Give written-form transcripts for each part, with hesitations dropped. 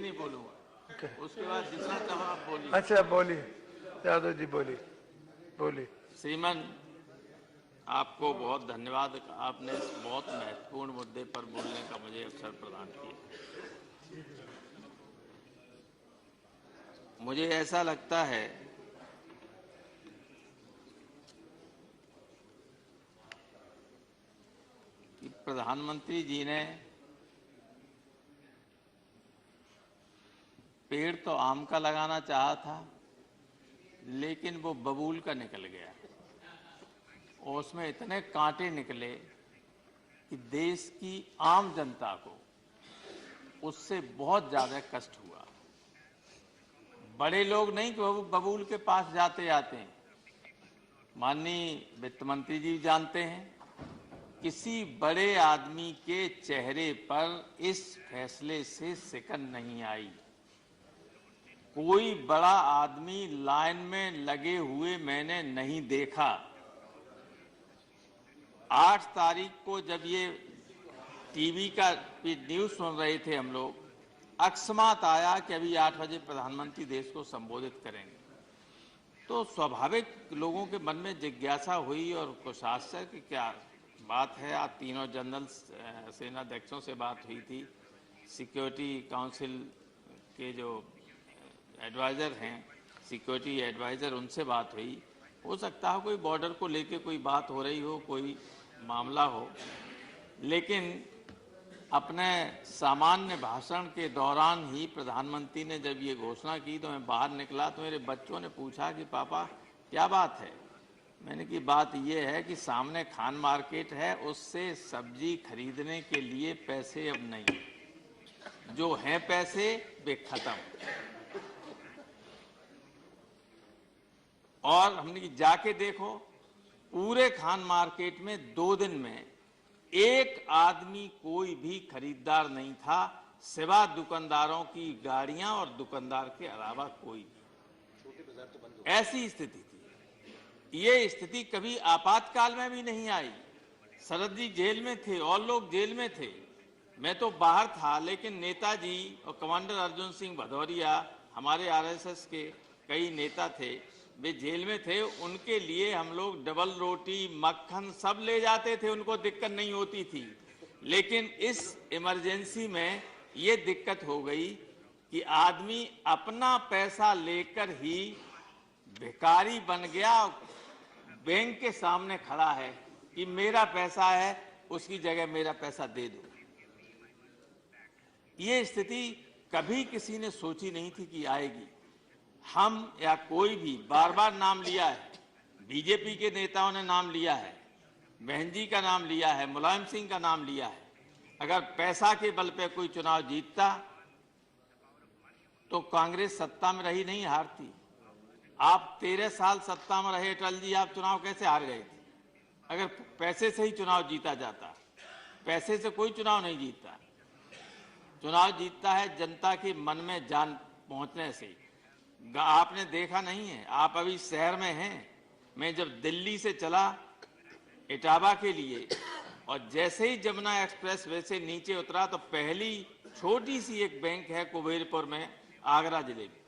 नहीं बोलूंगा, उसके बाद जितना चाहो आप बोलिए। अच्छा बोलिए यादव जी, बोलिए बोलिए। श्रीमान, आपको बहुत धन्यवाद, आपने इस बहुत महत्वपूर्ण मुद्दे पर बोलने का मुझे अवसर प्रदान किया। मुझे ऐसा लगता है कि प्रधानमंत्री जी ने पेड़ तो आम का लगाना चाहा था, लेकिन वो बबूल का निकल गया और उसमें इतने कांटे निकले कि देश की आम जनता को उससे बहुत ज्यादा कष्ट हुआ। बड़े लोग नहीं कि वो बबूल के पास जाते आते हैं। माननीय वित्त मंत्री जी जानते हैं, किसी बड़े आदमी के चेहरे पर इस फैसले से सिकन नहीं आई। कोई बड़ा आदमी लाइन में लगे हुए मैंने नहीं देखा। 8 तारीख को जब ये टीवी का न्यूज सुन रहे थे हम लोग, अकस्मात आया कि अभी 8 बजे प्रधानमंत्री देश को संबोधित करेंगे, तो स्वाभाविक लोगों के मन में जिज्ञासा हुई और कुछ आश्चर्य कि क्या बात है। आज तीनों जनरल सेनाध्यक्षों से बात हुई थी, सिक्योरिटी काउंसिल के जो एडवाइजर हैं, सिक्योरिटी एडवाइजर, उनसे बात हुई। हो सकता है कोई बॉर्डर को लेके कोई बात हो रही हो, कोई मामला हो, लेकिन अपने सामान्य भाषण के दौरान ही प्रधानमंत्री ने जब ये घोषणा की तो मैं बाहर निकला तो मेरे बच्चों ने पूछा कि पापा क्या बात है। मैंने की बात ये है कि सामने खान मार्केट है, उससे सब्जी खरीदने के लिए पैसे अब नहीं, जो हैं पैसे वे खत्म। और हमने कि जाके देखो, पूरे खान मार्केट में 2 दिन में एक आदमी कोई भी खरीदार नहीं था, सिवा दुकानदारों की गाड़ियां और दुकानदार के अलावा कोई नहीं। ऐसी स्थिति थी। ये स्थिति कभी आपातकाल में भी नहीं आई। शरद जी जेल में थे और लोग जेल में थे, मैं तो बाहर था, लेकिन नेताजी और कमांडर अर्जुन सिंह भदौरिया, हमारे आरएसएस के कई नेता थे, वे जेल में थे। उनके लिए हम लोग डबल रोटी मक्खन सब ले जाते थे, उनको दिक्कत नहीं होती थी। लेकिन इस इमरजेंसी में ये दिक्कत हो गई कि आदमी अपना पैसा लेकर ही भिखारी बन गया, बैंक के सामने खड़ा है कि मेरा पैसा है, उसकी जगह मेरा पैसा दे दो। ये स्थिति कभी किसी ने सोची नहीं थी कि आएगी। हम या कोई भी बार बार नाम लिया है, बीजेपी के नेताओं ने नाम लिया है, बहन जी का नाम लिया है, मुलायम सिंह का नाम लिया है। अगर पैसा के बल पे कोई चुनाव जीतता तो कांग्रेस सत्ता में रही नहीं, हारती। आप 13 साल सत्ता में रहे अटल जी, आप चुनाव कैसे हार गए थे? अगर पैसे से ही चुनाव जीता जाता। पैसे से कोई चुनाव नहीं जीतता। चुनाव जीतता है जनता के मन में जान पहुंचने से। आपने देखा नहीं है, आप अभी शहर में हैं। मैं जब दिल्ली से चला इटावा के लिए और जैसे ही जमुना एक्सप्रेस वे से नीचे उतरा तो पहली छोटी सी एक बैंक है कुबेरपुर में, आगरा जिले में,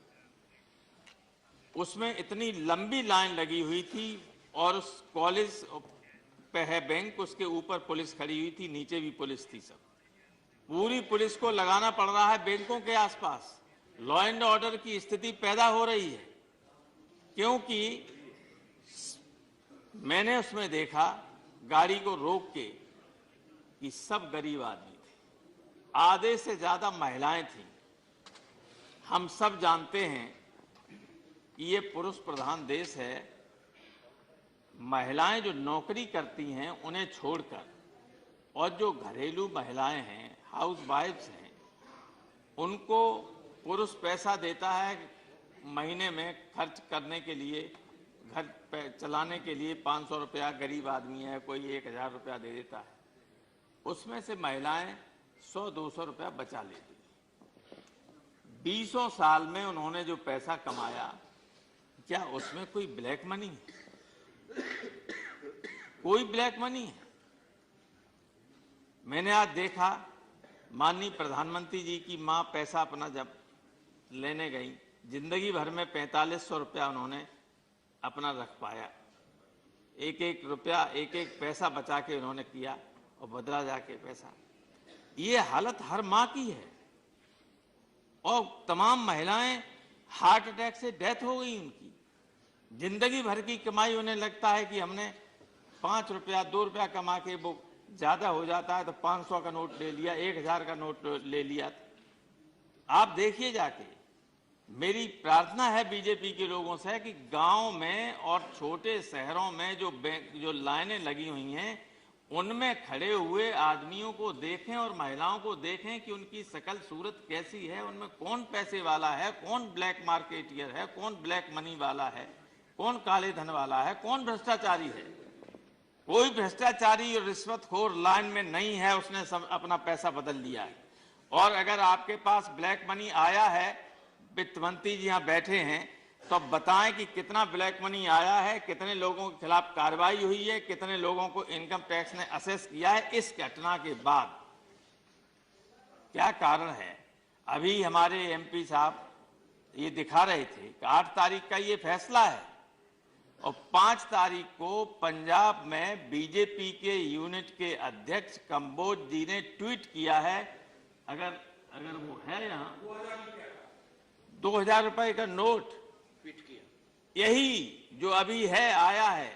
उसमें इतनी लंबी लाइन लगी हुई थी और उस कॉलेज पे है बैंक, उसके ऊपर पुलिस खड़ी हुई थी, नीचे भी पुलिस थी। सब पूरी पुलिस को लगाना पड़ रहा है बैंकों के आसपास। लॉ एंड ऑर्डर की स्थिति पैदा हो रही है, क्योंकि मैंने उसमें देखा गाड़ी को रोक के कि सब गरीब आदमी थे, आधे से ज्यादा महिलाएं थीं। हम सब जानते हैं कि ये पुरुष प्रधान देश है। महिलाएं जो नौकरी करती हैं उन्हें छोड़कर, और जो घरेलू महिलाएं हैं, हाउस वाइफ्स हैं, उनको पुरुष पैसा देता है महीने में खर्च करने के लिए, घर चलाने के लिए 500 रुपया। गरीब आदमी है, कोई 1000 रुपया दे देता है, उसमें से महिलाएं 100-200 रुपया बचा लेती। 20 साल में उन्होंने जो पैसा कमाया, क्या उसमें कोई ब्लैक मनी है? कोई ब्लैक मनी है? मैंने आज देखा माननीय प्रधानमंत्री जी की मां पैसा अपना जब लेने गई, जिंदगी भर में 4500 रुपया उन्होंने अपना रख पाया। एक एक रुपया, एक एक पैसा बचा के उन्होंने किया और बदला जाके पैसा। ये हालत हर मां की है और तमाम महिलाएं हार्ट अटैक से डेथ हो गई उनकी। जिंदगी भर की कमाई उन्हें लगता है कि हमने 5 रुपया 2 रुपया कमा के, वो ज्यादा हो जाता है तो 500 का नोट ले लिया, 1000 का नोट ले लिया। आप देखिए जाके। मेरी प्रार्थना है बीजेपी के लोगों से कि गांव में और छोटे शहरों में जो लाइनें लगी हुई हैं, उनमें खड़े हुए आदमियों को देखें और महिलाओं को देखें कि उनकी शकल सूरत कैसी है, उनमें कौन पैसे वाला है, कौन ब्लैक मार्केटियर है, कौन ब्लैक मनी वाला है, कौन काले धन वाला है, कौन भ्रष्टाचारी है। कोई भ्रष्टाचारी और रिश्वतखोर लाइन में नहीं है, उसने सब अपना पैसा बदल लिया है। और अगर आपके पास ब्लैक मनी आया है, वित्त मंत्री जी यहाँ बैठे हैं, तो अब बताएं कि कितना ब्लैक मनी आया है, कितने लोगों के खिलाफ कार्रवाई हुई है, कितने लोगों को इनकम टैक्स ने असेस किया है। इस घटना के बाद क्या कारण है? अभी हमारे एमपी साहब ये दिखा रहे थे कि 8 तारीख का ये फैसला है और 5 तारीख को पंजाब में बीजेपी के यूनिट के अध्यक्ष कंबोज जी ने ट्वीट किया है, अगर वो है यहाँ, 2000 रुपए का नोट ट्वीट किया। यही जो अभी है, आया है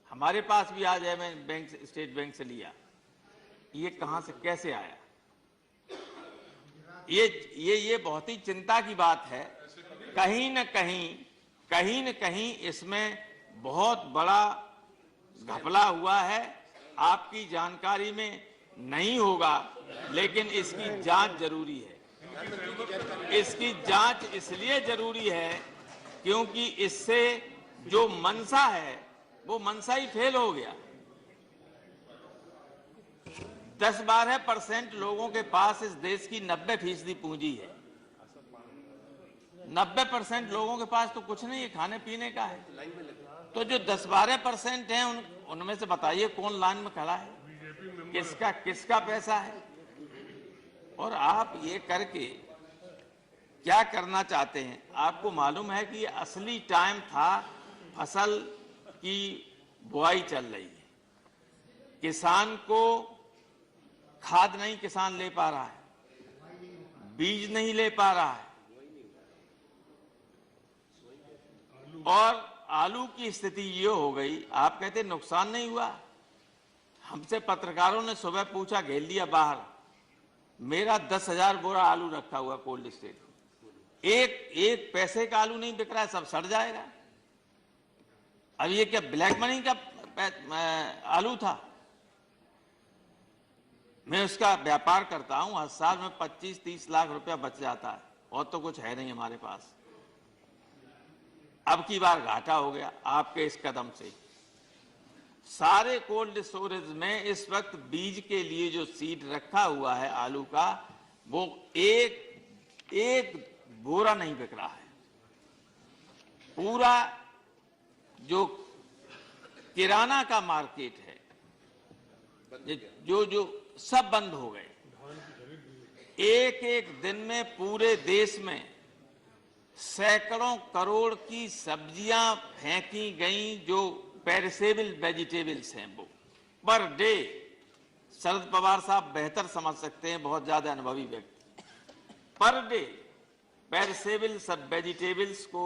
हमारे पास भी, आज है, मैं बैंक, स्टेट बैंक से लिया। ये कहां से कैसे आया? ये बहुत ही चिंता की बात है। कहीं न कहीं इसमें बहुत बड़ा घपला हुआ है। आपकी जानकारी में नहीं होगा, लेकिन इसकी जांच जरूरी है। इसकी जांच इसलिए जरूरी है क्योंकि इससे जो मंशा है वो मंशा ही फेल हो गया। 10-12% लोगों के पास इस देश की 90% पूंजी है। 90% लोगों के पास तो कुछ नहीं है, खाने पीने का है। तो जो 10-12% हैं उनमें से बताइए कौन लाइन में खड़ा है, किसका पैसा है। और आप ये करके क्या करना चाहते हैं? आपको मालूम है कि ये असली टाइम था, फसल की बुआई चल रही है, किसान को खाद नहीं किसान ले पा रहा है, बीज नहीं ले पा रहा है, और आलू की स्थिति ये हो गई। आप कहते नुकसान नहीं हुआ? हमसे पत्रकारों ने सुबह पूछा, घेर लिया बाहर, मेरा 10,000 बोरा आलू रखा हुआ कोल्ड स्टोरेज, एक पैसे का आलू नहीं बिक रहा है, सब सड़ जाएगा। अब ये क्या ब्लैक मनी का आलू था? मैं उसका व्यापार करता हूं, हर साल में 25-30 लाख रुपया बच जाता है, और तो कुछ है नहीं हमारे पास। अब की बार घाटा हो गया आपके इस कदम से। सारे कोल्ड स्टोरेज में इस वक्त बीज के लिए जो सीड रखा हुआ है आलू का, वो एक बोरा नहीं बिक रहा है। पूरा जो किराना का मार्केट है, जो सब बंद हो गए। एक दिन में पूरे देश में सैकड़ों करोड़ की सब्जियां फेंकी गई, जो पेरिसेबल वेजिटेबल्स हैं, वो पर डे। शरद पवार साहब बेहतर समझ सकते हैं, बहुत ज्यादा अनुभवी व्यक्ति। पर डे पेरिसेबल सब वेजिटेबल्स को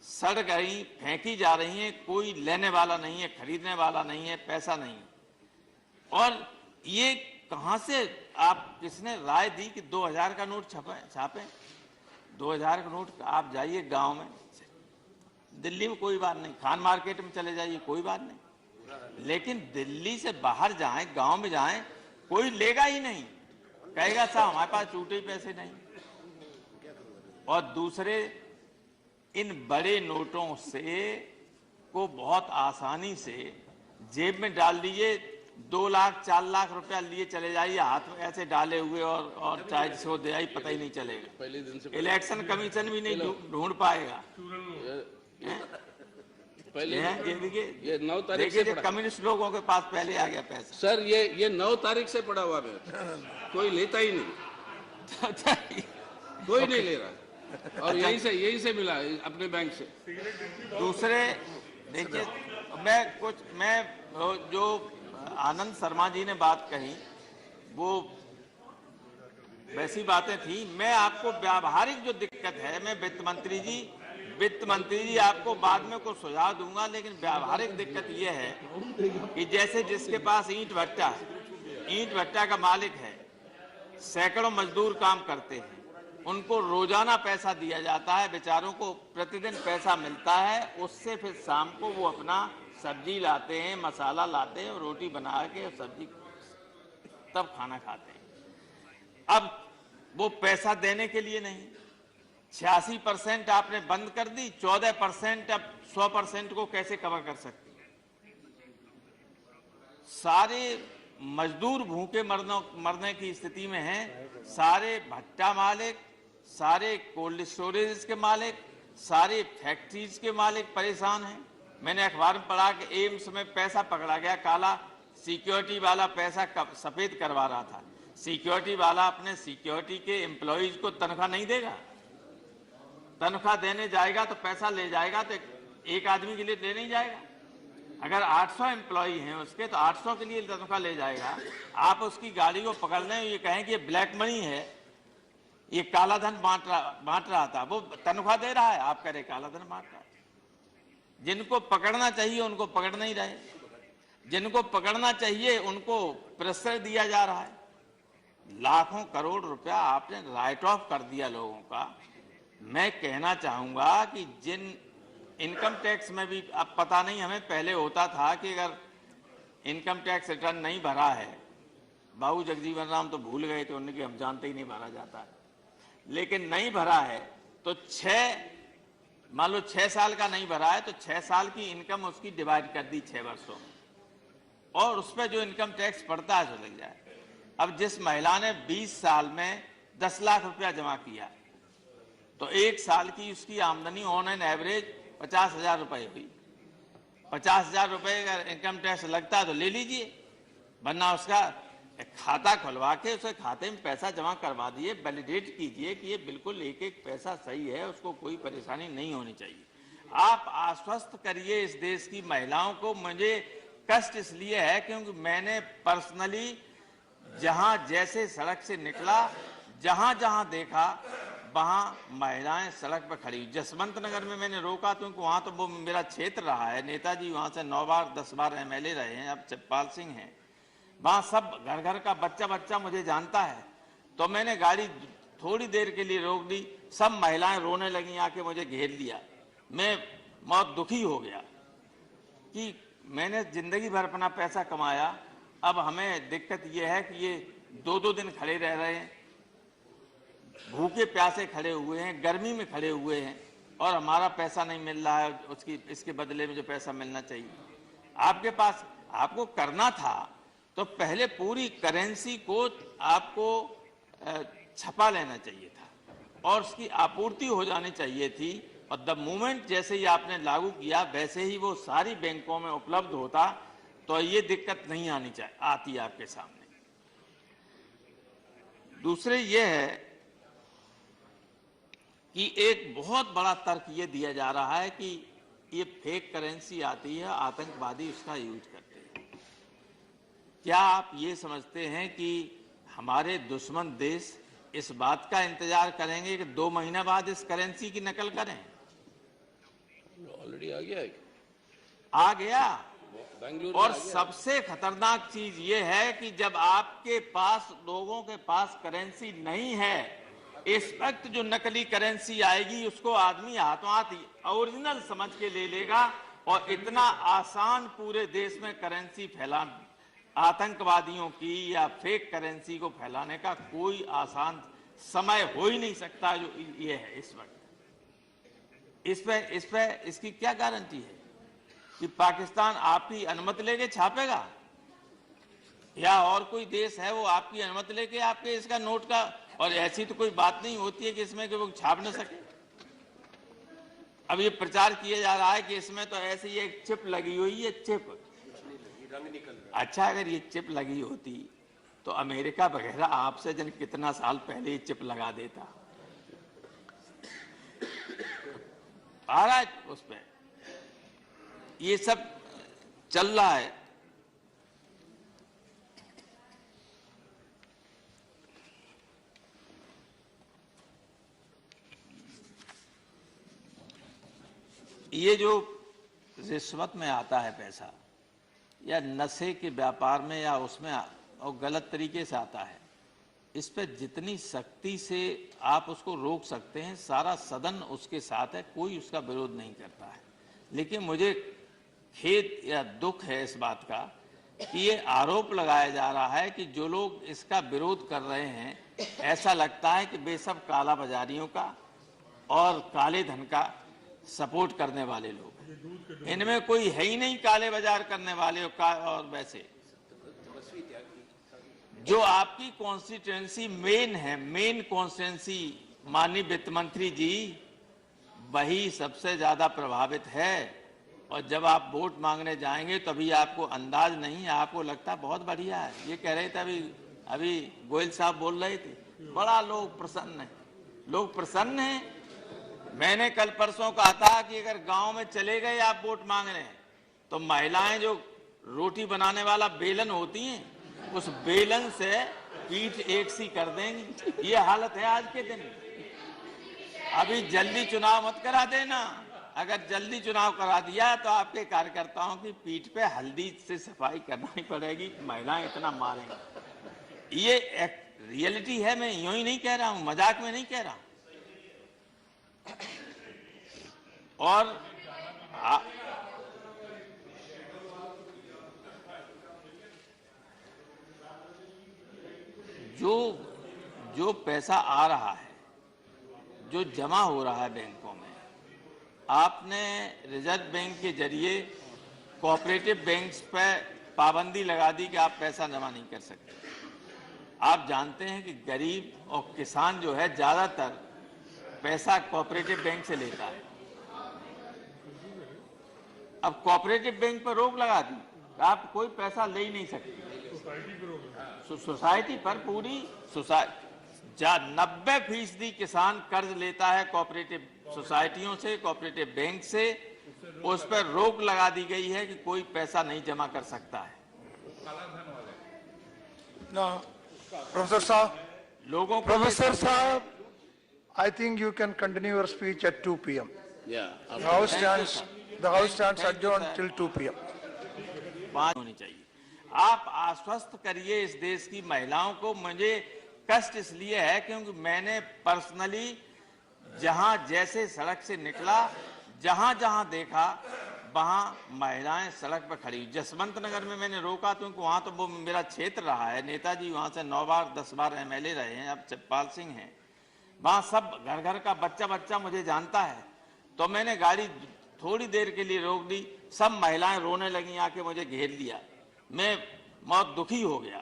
सड़ गई, फेंकी जा रही हैं, कोई लेने वाला नहीं है, खरीदने वाला नहीं है, पैसा नहीं। और ये कहां से, आप किसने राय दी कि 2000 का नोट छापे? 2000 का नोट आप जाइए गांव में, दिल्ली में कोई बात नहीं, खान मार्केट में चले जाइए, कोई बात नहीं, लेकिन दिल्ली से बाहर जाएं, गांव में जाएं, कोई लेगा ही नहीं, कहेगा साहब हमारे पास छूटे पैसे नहीं। और दूसरे, इन बड़े नोटों से को बहुत आसानी से जेब में डाल दीजिए, 2 लाख 4 लाख रुपया लिए चले जाइए, हाथ में ऐसे डाले हुए, और चाहे जिसको दे आई पता ही नहीं चलेगा। इलेक्शन कमीशन भी नहीं ढूंढ पाएगा। पहले ये 9 तारीख से कम्युनिस्ट लोगों के पास पहले आ गया पैसा। सर, ये 9 तारीख से पड़ा हुआ है, कोई लेता ही नहीं। कोई नहीं ले रहा और यहीं से मिला अपने बैंक से। दूसरे देखिए, मैं जो आनंद शर्मा जी ने बात कही वो वैसी बातें थी। मैं आपको व्यावहारिक जो दिक्कत है, मैं वित्त मंत्री जी आपको बाद में कुछ सुझाव दूंगा, लेकिन व्यावहारिक दिक्कत यह है कि जैसे जिसके पास ईंट भट्टा का मालिक है, सैकड़ों मजदूर काम करते हैं, उनको रोजाना पैसा दिया जाता है, बेचारों को प्रतिदिन पैसा मिलता है, उससे फिर शाम को वो अपना सब्जी लाते हैं, मसाला लाते हैं, रोटी बना के सब्जी तब खाना खाते हैं। अब वो पैसा देने के लिए नहीं, 86% आपने बंद कर दी, 14% अब 100% को कैसे कवर कर सकती? सारे मजदूर भूखे मरने की स्थिति में हैं, सारे भट्टा मालिक, सारे कोल्ड स्टोरेज के मालिक, सारे फैक्ट्रीज के मालिक परेशान हैं। मैंने अखबार में पढ़ा कि एम्स में पैसा पकड़ा गया काला, सिक्योरिटी वाला पैसा सफेद करवा रहा था। सिक्योरिटी वाला अपने सिक्योरिटी के एम्प्लॉइज को तनख्वाह नहीं देगा, तनख्वाह देने जाएगा तो पैसा ले जाएगा तो एक आदमी के लिए ले नहीं जाएगा। अगर 800 एम्प्लॉई हैं उसके तो 800 के लिए तनख्वाह ले जाएगा। आप उसकी गाड़ी को पकड़ लें, ये कहें कि ये ब्लैक मनी है, ये काला धन बांट रहा था, वो तनख्वाह दे रहा है, आप कह रहे काला धन बांट रहा है। जिनको पकड़ना चाहिए उनको पकड़ नहीं रहे, जिनको पकड़ना चाहिए उनको प्रेशर दिया जा रहा है। लाखों करोड़ रुपया आपने राइट ऑफ कर दिया लोगों का। मैं कहना चाहूंगा कि जिन इनकम टैक्स में भी, अब पता नहीं, हमें पहले होता था कि अगर इनकम टैक्स रिटर्न नहीं भरा है, बाबू जगजीवन राम तो भूल गए थे, उनके हम जानते ही नहीं भरा जाता है, लेकिन नहीं भरा है तो मान लो 6 साल का नहीं भरा है तो 6 साल की इनकम उसकी डिवाइड कर दी 6 वर्षों में, और उस पर जो इनकम टैक्स पड़ता है जो लग जाए। अब जिस महिला ने 20 साल में 10 लाख रुपया जमा किया तो 1 साल की उसकी आमदनी ऑन एन एवरेज 50,000 रुपए हुई। 50,000 रुपए का इनकम टैक्स लगता है तो ले लीजिए, वरना उसका खाता खुलवा के उसके खाते में पैसा जमा करवा दिए, वैलिडेट कीजिए कि ये बिल्कुल एक एक पैसा सही है, उसको कोई परेशानी नहीं होनी चाहिए। आप आश्वस्त करिए इस देश की महिलाओं को। मुझे कष्ट इसलिए है क्योंकि मैंने पर्सनली जहां जैसे सड़क से निकला, जहां जहां देखा वहां महिलाएं सड़क पर खड़ी। जसवंत नगर में मैंने रोका क्योंकि वहां तो वो मेरा क्षेत्र रहा है, नेताजी वहां से 9 बार 10 बार MLA रहे हैं, अब चप्पाल सिंह हैं। वहां सब घर घर का बच्चा मुझे जानता है, तो मैंने गाड़ी थोड़ी देर के लिए रोक दी, सब महिलाएं रोने लगी, आके मुझे घेर लिया। मैं बहुत दुखी हो गया कि मैंने जिंदगी भर अपना पैसा कमाया, अब हमें दिक्कत यह है कि ये 2-2 दिन खड़े रह रहे हैं, भूखे प्यासे खड़े हुए हैं, गर्मी में खड़े हुए हैं, और हमारा पैसा नहीं मिल रहा है इसके बदले में जो पैसा मिलना चाहिए। आपके पास आपको करना था तो पहले पूरी करेंसी को आपको छपा लेना चाहिए था और उसकी आपूर्ति हो जानी चाहिए थी, और द मोमेंट जैसे ही आपने लागू किया वैसे ही वो सारी बैंकों में उपलब्ध होता तो ये दिक्कत नहीं आती आपके सामने। दूसरे ये है कि एक बहुत बड़ा तर्क ये दिया जा रहा है कि ये फेक करेंसी आती है, आतंकवादी उसका यूज करते हैं। क्या आप ये समझते हैं कि हमारे दुश्मन देश इस बात का इंतजार करेंगे कि 2 महीना बाद इस करेंसी की नकल करें? ऑलरेडी आ गया है, आ गया। बेंगलुरु और सबसे खतरनाक चीज ये है कि जब आपके पास, लोगों के पास करेंसी नहीं है, इस वक्त जो नकली करेंसी आएगी उसको आदमी हाथों हाथ ओरिजिनल समझ के ले लेगा, और इतना आसान पूरे देश में करेंसी फैलाना, आतंकवादियों की या फेक करेंसी को फैलाने का कोई आसान समय हो ही नहीं सकता जो ये है इस वक्त। इस पे इसकी क्या गारंटी है कि पाकिस्तान आपकी अनुमति लेके छापेगा, या और कोई देश है वो आपकी अनुमति लेके आपके इसका नोट का? और ऐसी तो कोई बात नहीं होती है कि इसमें कि वो छाप न सके। अब ये प्रचार किया जा रहा है कि इसमें तो ऐसे ही एक चिप लगी हुई है, चिप। अच्छा, अगर ये चिप लगी होती तो अमेरिका वगैरह आपसे जन कितना साल पहले ही चिप लगा देता। आ रहा है उस पे, ये सब चल रहा है। ये जो रिश्वत में आता है पैसा, या नशे के व्यापार में या उसमें और गलत तरीके से आता है, इस पर जितनी सख्ती से आप उसको रोक सकते हैं, सारा सदन उसके साथ है, कोई उसका विरोध नहीं करता है। लेकिन मुझे खेद या दुख है इस बात का कि ये आरोप लगाया जा रहा है कि जो लोग इसका विरोध कर रहे हैं, ऐसा लगता है कि वे सब काला बाजारियों का और काले धन का सपोर्ट करने वाले लोग, इनमें कोई है ही नहीं काले बाजार करने वाले का। और वैसे जो आपकी कॉन्स्टिट्यूएंसी मेन है, मेन कॉन्स्टिट्यूएंसी माननीय वित्त मंत्री जी, वही सबसे ज्यादा प्रभावित है। और जब आप वोट मांगने जाएंगे तभी आपको अंदाज नहीं, आपको लगता बहुत बढ़िया है। ये कह रहे थे अभी गोयल साहब बोल रहे थे, बड़ा लोग प्रसन्न है, लोग प्रसन्न हैं। मैंने कल परसों कहा था कि अगर गांव में चले गए आप वोट मांगने, तो महिलाएं जो रोटी बनाने वाला बेलन होती हैं, उस बेलन से पीठ एक सी कर देंगी। ये हालत है आज के दिन। अभी जल्दी चुनाव मत करा देना, अगर जल्दी चुनाव करा दिया तो आपके कार्यकर्ताओं की पीठ पे हल्दी से सफाई करनी पड़ेगी, महिलाएं इतना मारेंगी। ये एक रियलिटी है, मैं यूं ही नहीं कह रहा हूं, मजाक में नहीं कह रहा हूं। और जो पैसा आ रहा है, जो जमा हो रहा है बैंकों में, आपने रिजर्व बैंक के जरिए कोऑपरेटिव बैंक्स पे पाबंदी लगा दी कि आप पैसा जमा नहीं कर सकते। आप जानते हैं कि गरीब और किसान जो है ज्यादातर पैसा कोऑपरेटिव बैंक से लेता है। अब कोऑपरेटिव बैंक पर रोक लगा दी, आप कोई पैसा ले ही नहीं सकते। सोसाइटी पर पूरी 90% किसान कर्ज लेता है कोऑपरेटिव सोसाइटियों से, कोऑपरेटिव बैंक से। उस पर रोक लगा दी गई है कि कोई पैसा नहीं जमा कर सकता है। प्रोफेसर साहब, लोगों को प्रोफेसर साहब, I think you can continue your speech at 2 p.m. Yeah. The House stands adjourned till 2 p.m. 5 होनी चाहिए। आप आश्वस्त करिए इस देश की महिलाओं को। मुझे कष्ट इसलिए है क्योंकि मैंने पर्सनली जहां जैसे सड़क से निकला, जहां जहां देखा, वहां महिलाएं सड़क पर खड़ी। जसवंत नगर में मैंने रोका क्योंकि वहां तो वो मेरा क्षेत्र रहा है, नेताजी वहां से 9 बार 10 बार MLA रहे हैं, अब चप्पाल सिंह हैं। वहां सब घर घर का बच्चा बच्चा मुझे जानता है। तो मैंने गाड़ी थोड़ी देर के लिए रोक दी, सब महिलाएं रोने लगी, आके मुझे घेर लिया। मैं बहुत दुखी हो गया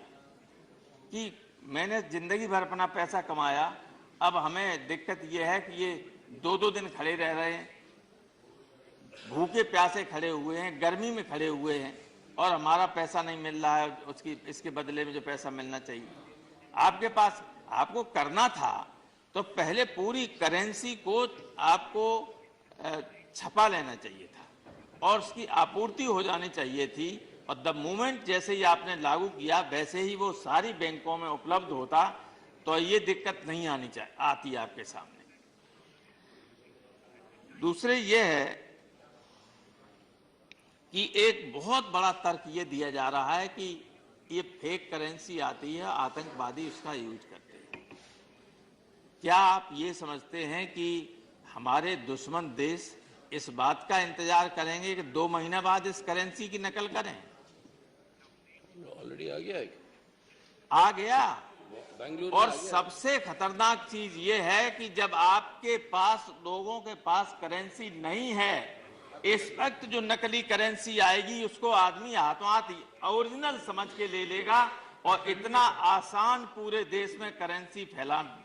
कि मैंने जिंदगी भर अपना पैसा कमाया, अब हमें दिक्कत यह है कि ये 2-2 दिन खड़े रह रहे हैं, भूखे प्यासे खड़े हुए हैं, गर्मी में खड़े हुए हैं, और हमारा पैसा नहीं मिल रहा है उसकी इसके बदले में जो पैसा मिलना चाहिए। आपके पास आपको करना था तो पहले पूरी करेंसी को आपको छपा लेना चाहिए था और उसकी आपूर्ति हो जानी चाहिए थी। और द मोमेंट जैसे ही आपने लागू किया वैसे ही वो सारी बैंकों में उपलब्ध होता तो ये दिक्कत नहीं आती आपके सामने। दूसरे ये है कि एक बहुत बड़ा तर्क ये दिया जा रहा है कि ये फेक करेंसी आती है, आतंकवादी उसका यूज करते हैं। क्या आप ये समझते हैं कि हमारे दुश्मन देश इस बात का इंतजार करेंगे कि 2 महीने बाद इस करेंसी की नकल करें? ऑलरेडी आ गया है, आ गया। बेंगलुरु और आ गया। सबसे खतरनाक चीज ये है कि जब आपके पास, लोगों के पास करेंसी नहीं है, इस वक्त जो नकली करेंसी आएगी उसको आदमी हाथों हाथ ओरिजिनल समझ के ले लेगा। और इतना आसान पूरे देश में करेंसी फैलाना,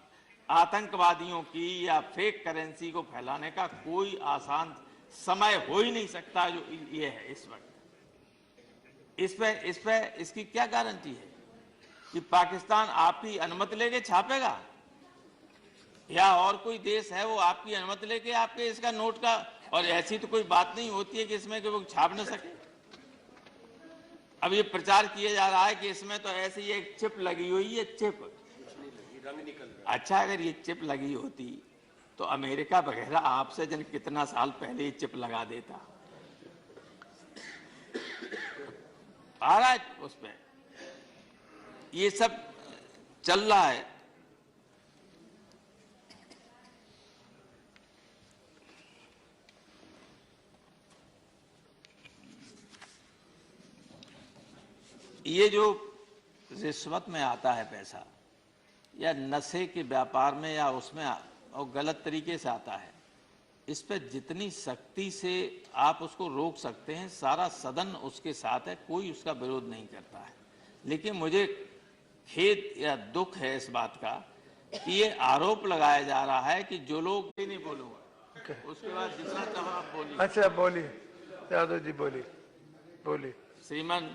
आतंकवादियों की या फेक करेंसी को फैलाने का कोई आसान समय हो ही नहीं सकता जो ये है इस वक्त। इस पे इसकी क्या गारंटी है? कि पाकिस्तान आपकी अनुमति लेके छापेगा, या और कोई देश है वो आपकी अनुमति लेके आपके इसका नोट का, और ऐसी तो कोई बात नहीं होती है कि इसमें कि वो छाप न सके। अब ये प्रचार किया जा रहा है कि इसमें तो ऐसे ही एक चिप लगी हुई है, चिप। अच्छा, अगर ये चिप लगी होती तो अमेरिका वगैरह आपसे जन कितना साल पहले ये चिप लगा देता। आ रहा है उस पे, ये सब चल रहा है। ये जो रिश्वत में आता है पैसा, या नशे के व्यापार में या उसमें और गलत तरीके से आता है, इस पर जितनी सख्ती से आप उसको रोक सकते हैं, सारा सदन उसके साथ है, कोई उसका विरोध नहीं करता है। लेकिन मुझे खेद या दुख है इस बात का कि ये आरोप लगाया जा रहा है कि जो लोग नहीं बोलूंगा, उसके बाद जितना चाहो आप बोलिए। अच्छा, बोलिए यादव जी, बोलिए। श्रीमान,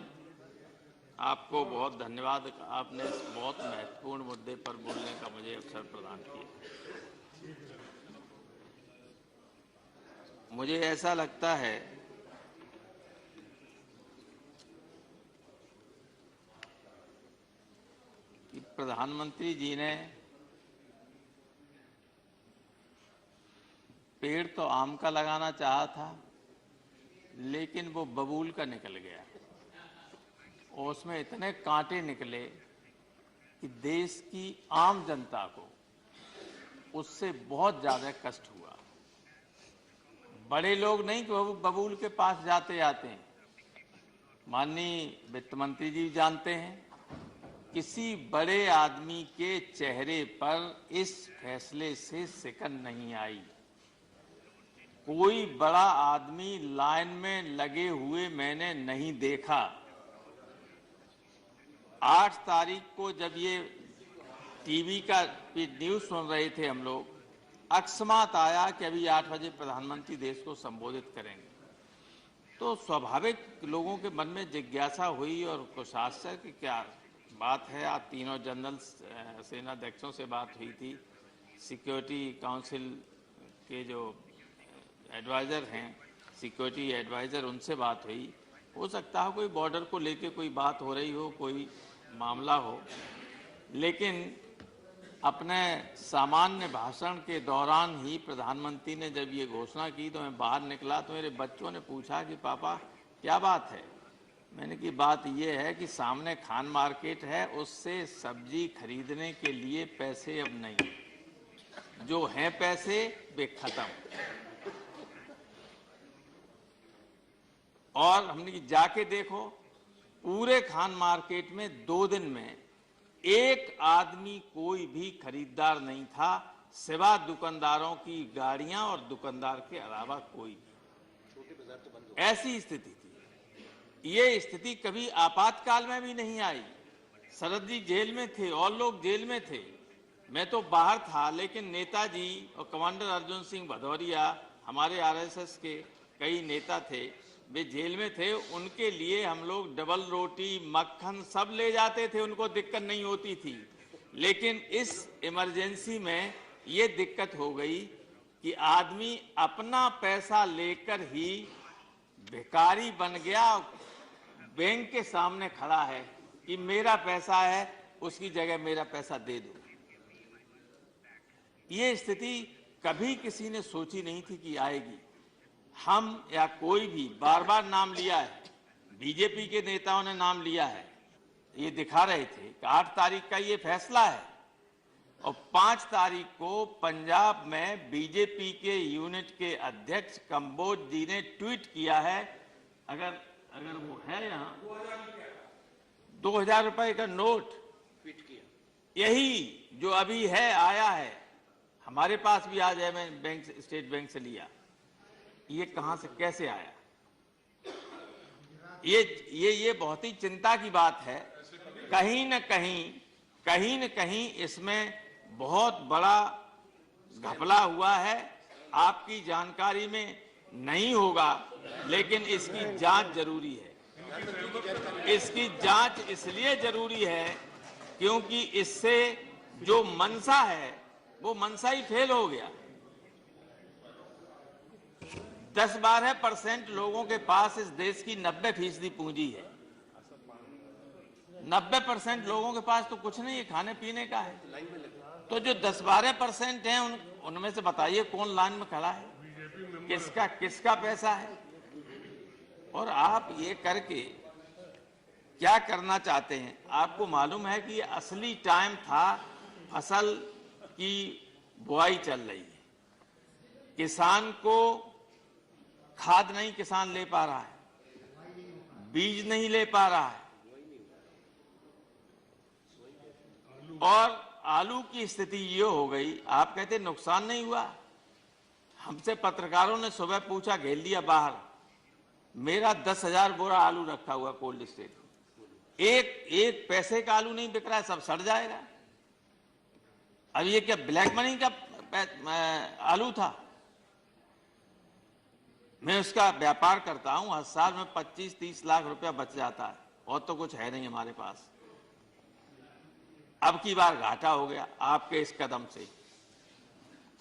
आपको बहुत धन्यवाद, आपने इस बहुत महत्वपूर्ण मुद्दे पर बोलने का मुझे अवसर प्रदान किया। मुझे ऐसा लगता है कि प्रधानमंत्री जी ने पेड़ तो आम का लगाना चाहा था, लेकिन वो बबूल का निकल गया और उसमें इतने कांटे निकले कि देश की आम जनता को उससे बहुत ज्यादा कष्ट हुआ। बड़े लोग नहीं कि वो बबूल के पास जाते हैं। माननीय वित्त मंत्री जी जानते हैं, किसी बड़े आदमी के चेहरे पर इस फैसले से सिकन नहीं आई। कोई बड़ा आदमी लाइन में लगे हुए मैंने नहीं देखा। 8 तारीख को जब ये टीवी का न्यूज सुन रहे थे हम लोग, अकस्मात आया कि अभी 8 बजे प्रधानमंत्री देश को संबोधित करेंगे, तो स्वाभाविक लोगों के मन में जिज्ञासा हुई और कुछ आश्चर्य कि क्या बात है। आप तीनों जनरल सेनाध्यक्षों से बात हुई थी, सिक्योरिटी काउंसिल के जो एडवाइजर हैं, सिक्योरिटी एडवाइजर, उनसे बात हुई। हो सकता है कोई बॉर्डर को लेके कोई बात हो रही हो, कोई मामला हो, लेकिन अपने सामान्य भाषण के दौरान ही प्रधानमंत्री ने जब ये घोषणा की तो मैं बाहर निकला तो मेरे बच्चों ने पूछा कि पापा क्या बात है। मैंने की बात ये है कि सामने खान मार्केट है, उससे सब्जी खरीदने के लिए पैसे अब नहीं, जो हैं पैसे वे खत्म। और हमने की जाके देखो, पूरे खान मार्केट में 2 दिन में एक आदमी कोई भी खरीदार नहीं था, सिवा दुकानदारों की गाड़ियां और दुकानदार के अलावा कोई। ऐसी स्थिति थी। ये स्थिति कभी आपातकाल में भी नहीं आई। शरद जी जेल में थे और लोग जेल में थे, मैं तो बाहर था, लेकिन नेताजी और कमांडर अर्जुन सिंह भदौरिया, हमारे आरएसएस के कई नेता थे, वे जेल में थे। उनके लिए हम लोग डबल रोटी, मक्खन सब ले जाते थे, उनको दिक्कत नहीं होती थी। लेकिन इस इमरजेंसी में ये दिक्कत हो गई कि आदमी अपना पैसा लेकर ही भिखारी बन गया, बैंक के सामने खड़ा है कि मेरा पैसा है, उसकी जगह मेरा पैसा दे दो। ये स्थिति कभी किसी ने सोची नहीं थी कि आएगी। हम या कोई भी बार बार नाम लिया है, बीजेपी के नेताओं ने नाम लिया है, ये दिखा रहे थे कि 8 तारीख का ये फैसला है और 5 तारीख को पंजाब में बीजेपी के यूनिट के अध्यक्ष कंबोज जी ने ट्वीट किया है, अगर वो है यहाँ, 2000 रुपए का नोट ट्वीट किया, यही जो अभी है, आया है हमारे पास भी, आज है, मैं बैंक से, स्टेट बैंक से लिया। ये कहां से कैसे आया? ये बहुत ही चिंता की बात है। कहीं न कहीं इसमें बहुत बड़ा घपला हुआ है। आपकी जानकारी में नहीं होगा, लेकिन इसकी जांच जरूरी है। इसकी जांच इसलिए जरूरी है क्योंकि इससे जो मनसा है वो मनसा ही फेल हो गया। 10-12% लोगों के पास इस देश की 90% पूंजी है। 90% लोगों के पास तो कुछ नहीं है, खाने पीने का है। तो जो 10-12% हैं उनमें से बताइए कौन लाइन में खड़ा है, किसका पैसा है। और आप ये करके क्या करना चाहते हैं? आपको मालूम है कि असली टाइम था, फसल की बुआई चल रही है, किसान को खाद नहीं किसान ले पा रहा है, बीज नहीं ले पा रहा है, और आलू की स्थिति ये हो गई। आप कहते नुकसान नहीं हुआ। हमसे पत्रकारों ने सुबह पूछा, घेर लिया बाहर, मेरा 10,000 बोरा आलू रखा हुआ कोल्ड स्टोरेज, एक पैसे का आलू नहीं बिक रहा है, सब सड़ जाएगा। अब ये क्या ब्लैक मनी का आलू था? मैं उसका व्यापार करता हूं, हर साल में 25-30 लाख रुपया बच जाता है, और तो कुछ है नहीं हमारे पास। अब की बार घाटा हो गया आपके इस कदम से।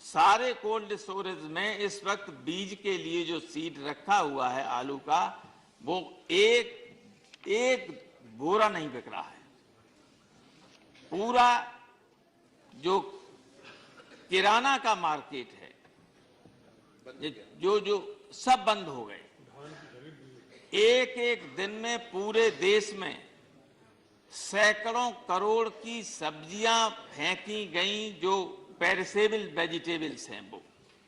सारे कोल्ड स्टोरेज में इस वक्त बीज के लिए जो सीड रखा हुआ है आलू का, वो एक बोरा नहीं बिक रहा है। पूरा जो किराना का मार्केट है, जो सब बंद हो गए। एक दिन में पूरे देश में सैकड़ों करोड़ की सब्जियां फेंकी गईं, जो पेरिसेबल वेजिटेबल्स हैं, वो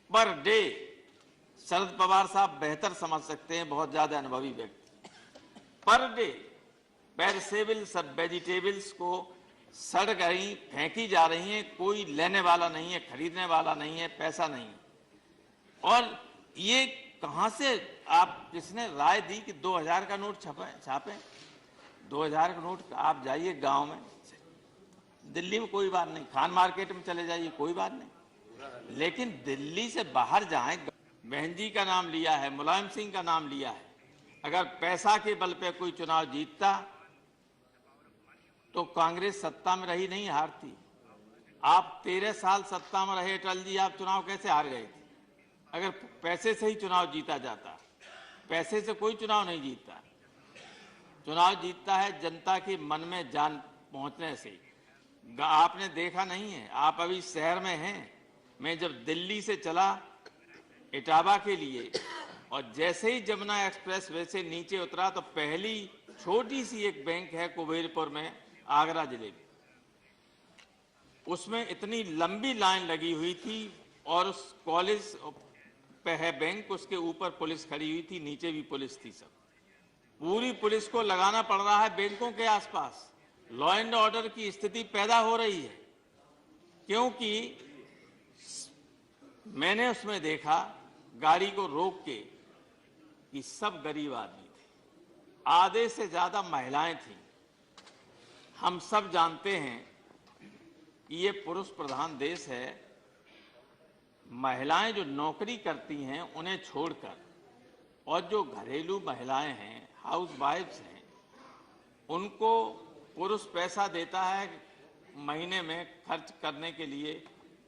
पर डे। शरद पवार साहब बेहतर समझ सकते हैं, बहुत ज्यादा अनुभवी व्यक्ति। पर डे पेरिसेबल सब वेजिटेबल्स को सड़ गई, फेंकी जा रही हैं, कोई लेने वाला नहीं है, खरीदने वाला नहीं है, पैसा नहीं है। और ये कहां से आप किसने राय दी कि 2000 का नोट छापें? 2000 का नोट आप जाइए गांव में, दिल्ली में कोई बात नहीं, खान मार्केट में चले जाइए, कोई बात नहीं, लेकिन दिल्ली से बाहर जाएं। बहन जी का नाम लिया है, मुलायम सिंह का नाम लिया है। अगर पैसा के बल पे कोई चुनाव जीतता तो कांग्रेस सत्ता में रही नहीं, हारती। आप 13 साल सत्ता में रहे अटल जी, आप चुनाव कैसे हार गए थे? अगर पैसे से ही चुनाव जीता जाता। पैसे से कोई चुनाव नहीं जीतता, चुनाव जीतता है जनता के मन में जान पहुंचने से। आपने देखा नहीं है, आप अभी शहर में हैं। मैं जब दिल्ली से चला इटावा के लिए, और जैसे ही जमुना एक्सप्रेस वे से नीचे उतरा, तो पहली छोटी सी एक बैंक है कुबेरपुर में, आगरा जिले में, उसमें इतनी लंबी लाइन लगी हुई थी, और उस कॉलेज पे है बैंक, उसके ऊपर पुलिस खड़ी हुई थी, नीचे भी पुलिस थी। सब पूरी पुलिस को लगाना पड़ रहा है बैंकों के आसपास। लॉ एंड ऑर्डर की स्थिति पैदा हो रही है, क्योंकि मैंने उसमें देखा गाड़ी को रोक के कि सब गरीब आदमी थे, आधे से ज्यादा महिलाएं थीं। हम सब जानते हैं कि ये पुरुष प्रधान देश है। महिलाएं जो नौकरी करती हैं उन्हें छोड़कर, और जो घरेलू महिलाएं हैं, हाउस वाइफ्स हैं, उनको पुरुष पैसा देता है महीने में खर्च करने के लिए,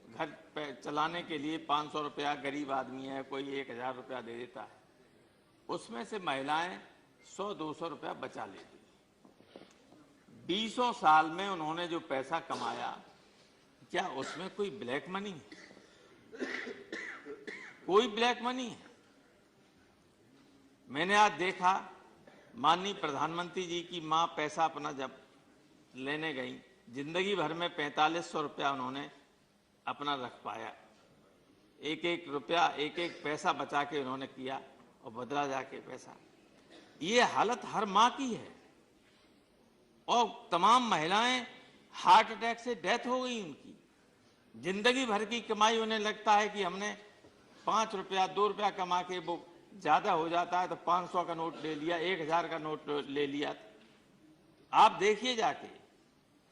घर चलाने के लिए 500 रुपया। गरीब आदमी है, कोई 1000 रुपया दे देता है, उसमें से महिलाएं 100-200 रुपया बचा लेती। 20 साल में उन्होंने जो पैसा कमाया, क्या उसमें कोई ब्लैक मनी है? कोई ब्लैक मनी है? मैंने आज देखा, माननीय प्रधानमंत्री जी की मां पैसा अपना जब लेने गई, जिंदगी भर में 4500 रुपया उन्होंने अपना रख पाया। एक रुपया, एक पैसा बचा के उन्होंने किया, और बदला जाके पैसा। ये हालत हर मां की है, और तमाम महिलाएं हार्ट अटैक से डेथ हो गई उनकी। जिंदगी भर की कमाई, उन्हें लगता है कि हमने 5 रुपया 2 रुपया कमा के, वो ज्यादा हो जाता है तो 500 का नोट ले लिया, 1000 का नोट ले लिया। आप देखिए जाके।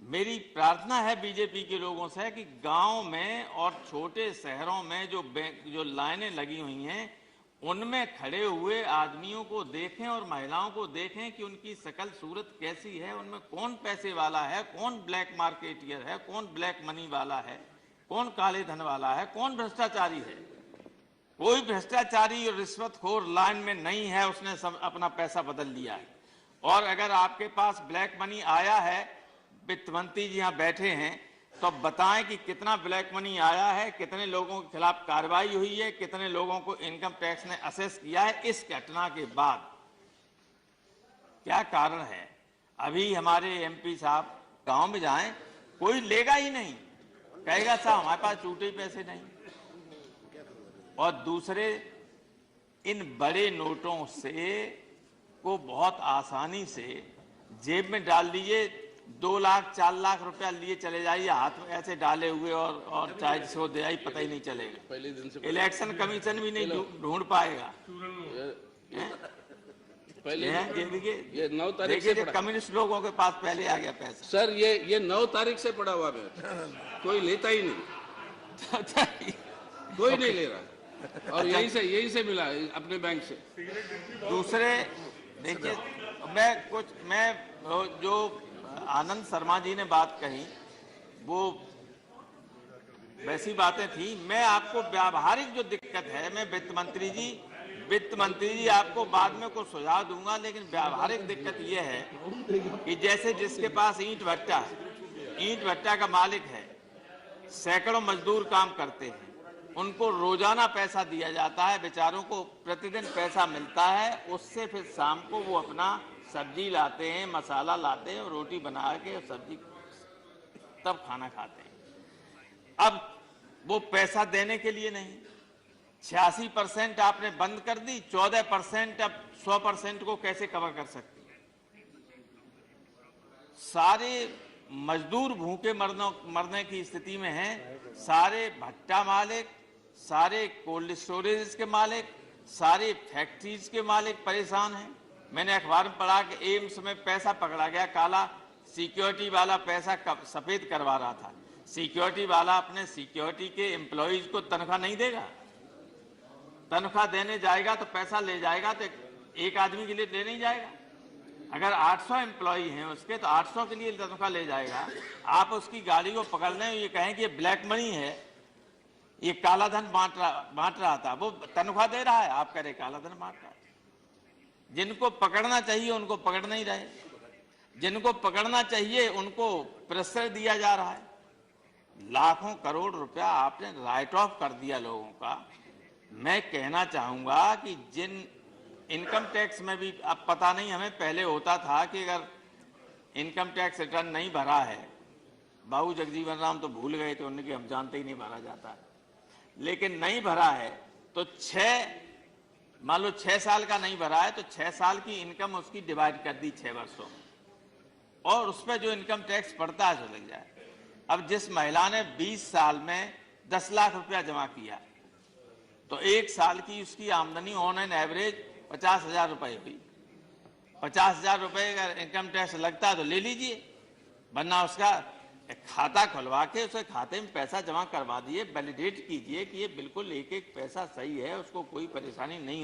मेरी प्रार्थना है बीजेपी के लोगों से कि गांव में और छोटे शहरों में जो लाइनें लगी हुई हैं, उनमें खड़े हुए आदमियों को देखें और महिलाओं को देखें कि उनकी शकल सूरत कैसी है, उनमें कौन पैसे वाला है, कौन ब्लैक मार्केटियर है, कौन ब्लैक मनी वाला है, कौन काले धन वाला है, कौन भ्रष्टाचारी है। कोई भ्रष्टाचारी और रिश्वतखोर लाइन में नहीं है, उसने अपना पैसा बदल लिया है। और अगर आपके पास ब्लैक मनी आया है, वित्त मंत्री जी यहाँ बैठे हैं, तो बताएं कि कितना ब्लैक मनी आया है, कितने लोगों के खिलाफ कार्रवाई हुई है, कितने लोगों को इनकम टैक्स ने असेस किया है इस घटना के बाद। क्या कारण है? अभी हमारे एमपी साहब गांव में जाएं, कोई लेगा ही नहीं, कहेगा साहब हमारे पास छूटे पैसे नहीं। और दूसरे, इन बड़े नोटों से को बहुत आसानी से जेब में डाल लीजिए, 2 लाख 4 लाख रुपया लिए चले जाइए हाथ में ऐसे डाले हुए, और चाहे जिसको दे आई पता ही नहीं चलेगा। पहले दिन से इलेक्शन कमीशन भी नहीं ढूंढ पाएगा। पहले ये 9 तारीख से पड़ा। कम्युनिस्ट लोगों के पास पहले आ गया पैसा। सर ये 9 तारीख से पड़ा हुआ है, कोई लेता ही नहीं, कोई नहीं ले रहा, और यही से मिला अपने बैंक से। दूसरे देखिए, मैं जो आनंद शर्मा जी ने बात कही वो वैसी बातें थी। मैं आपको व्यावहारिक जो दिक्कत है, मैं वित्त मंत्री जी आपको बाद में कुछ सुझाव दूंगा, लेकिन व्यावहारिक दिक्कत यह है कि जैसे जिसके पास ईंट भट्टा का मालिक है, सैकड़ों मजदूर काम करते हैं, उनको रोजाना पैसा दिया जाता है, बेचारों को प्रतिदिन पैसा मिलता है, उससे फिर शाम को वो अपना सब्जी लाते हैं, मसाला लाते हैं, रोटी बना के सब्जी तब खाना खाते हैं। अब वो पैसा देने के लिए नहीं, 86% आपने बंद कर दी, 14% अब 100% को कैसे कवर कर सकती? सारे मजदूर भूखे मरने की स्थिति में हैं, सारे भट्टा मालिक, सारे कोल्ड स्टोरेज के मालिक, सारे फैक्ट्रीज के मालिक परेशान हैं। मैंने अखबार में पढ़ा कि एम्स में पैसा पकड़ा गया काला, सिक्योरिटी वाला पैसा सफेद करवा रहा था। सिक्योरिटी वाला अपने सिक्योरिटी के एम्प्लॉइज को तनख्वाह नहीं देगा, तनख्वाह देने जाएगा तो पैसा ले जाएगा तो एक आदमी के लिए ले नहीं जाएगा। अगर 800 एम्प्लॉई हैं उसके, तो 800 के लिए तनख्वाह ले जाएगा। आप उसकी गाड़ी को पकड़ लें, ये कहें कि ये ब्लैक मनी है, ये काला धन बांट रहा था, वो तनख्वाह दे रहा है, आप कह रहे काला धन बांट रहा है। जिनको पकड़ना चाहिए उनको पकड़ नहीं रहे, जिनको पकड़ना चाहिए उनको प्रेशर दिया जा रहा है। लाखों करोड़ रुपया आपने राइट ऑफ कर दिया लोगों का। मैं कहना चाहूंगा कि जिन इनकम टैक्स में भी, अब पता नहीं, हमें पहले होता था कि अगर इनकम टैक्स रिटर्न नहीं भरा है, बाबू जगजीवन राम तो भूल गए थे, उनके हम जानते ही नहीं भरा जाता है, लेकिन नहीं भरा है तो मान लो 6 साल का नहीं भरा है तो 6 साल की इनकम उसकी डिवाइड कर दी 6 वर्षों में, और उस पर जो इनकम टैक्स पड़ता है जो लग जाए। अब जिस महिला ने 20 साल में 10 लाख रुपया जमा किया, तो 1 साल की उसकी आमदनी ऑन एन एवरेज 50,000 रुपए हुई। 50,000 रुपए का इनकम टैक्स लगता है तो ले लीजिए, वरना उसका खाता खुलवा के उसके खाते में पैसा जमा करवा दिए, वैलिडेट कीजिए कि ये बिल्कुल एक एक पैसा सही है, उसको कोई परेशानी नहीं